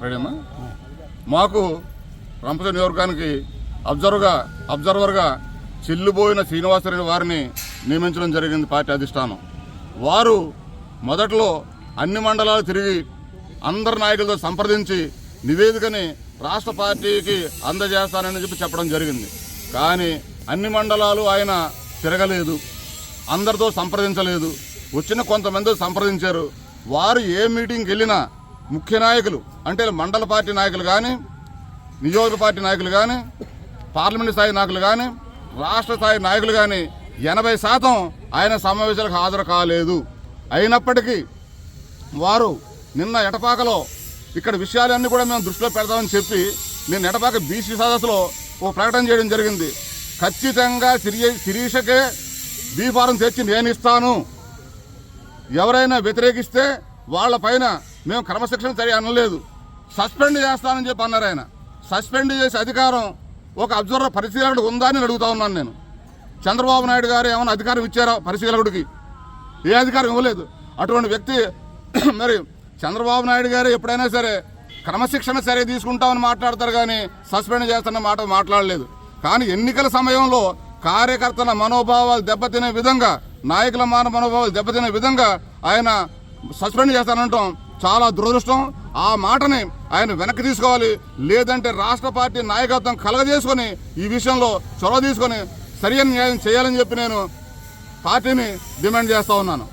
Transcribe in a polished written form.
రెడీమా? మాకు రంపచోడవరం నియోజకవర్గానికి అబ్జర్వర్గా చెల్లిపోయిన శ్రీనివాసరెడ్డి వారిని నియమించడం జరిగింది పార్టీ అధిష్టానం. వారు మొదట్లో అన్ని మండలాలు తిరిగి అందరి నాయకులతో సంప్రదించి నివేదికని రాష్ట్ర పార్టీకి అందజేస్తానని చెప్పడం జరిగింది. కానీ అన్ని మండలాలు ఆయన తిరగలేదు, అందరితో సంప్రదించలేదు. వచ్చిన కొంతమంది సంప్రదించారు. వారు ఏ మీటింగ్కి వెళ్ళినా ముఖ్య నాయకులు అంటే మండల పార్టీ నాయకులు కానీ, నియోజక పార్టీ నాయకులు కానీ, పార్లమెంటు స్థాయి నాయకులు కానీ, రాష్ట్ర స్థాయి నాయకులు కానీ 80% ఆయన సమావేశాలకు హాజరు కాలేదు. అయినప్పటికీ వారు నిన్న ఎటపాకలో ఇక్కడ విషయాలన్నీ కూడా మేము దృష్టిలో పెడతామని చెప్పి నేను ఎటపాక బీసీ సదస్సులో ఓ ప్రకటన చేయడం జరిగింది. ఖచ్చితంగా శిరీషకే బీఫారం తెచ్చి నేను ఇస్తాను, ఎవరైనా వ్యతిరేకిస్తే వాళ్ళ పైన మేము క్రమశిక్షణ చర్య అనలేదు, సస్పెండ్ చేస్తానని చెప్పి అన్నారు. ఆయన సస్పెండ్ చేసే అధికారం ఒక అబ్జర్వర్ పరిశీలకుడు ఉందా అని అడుగుతా ఉన్నాను నేను. చంద్రబాబు నాయుడు గారు ఏమైనా అధికారం ఇచ్చారా పరిశీలకుడికి? ఏ అధికారం ఇవ్వలేదు. అటువంటి వ్యక్తి మరి చంద్రబాబు నాయుడు గారు ఎప్పుడైనా సరే క్రమశిక్షణ చర్య తీసుకుంటామని మాట్లాడతారు కానీ సస్పెండ్ చేస్తున్న మాట మాట్లాడలేదు. కానీ ఎన్నికల సమయంలో కార్యకర్తల మనోభావాలు దెబ్బతినే విధంగా, నాయకుల మనోభావాలు దెబ్బతినే విధంగా ఆయన సస్పెండ్ చేస్తానంటాం చాలా దురదృష్టం. ఆ మాటని ఆయన వెనక్కి తీసుకోవాలి. లేదంటే రాష్ట్ర పార్టీ నాయకత్వం కలగజేసుకొని ఈ విషయంలో చొరవ తీసుకొని సరైన న్యాయం చేయాలని చెప్పి నేను పార్టీని డిమాండ్ చేస్తా ఉన్నాను.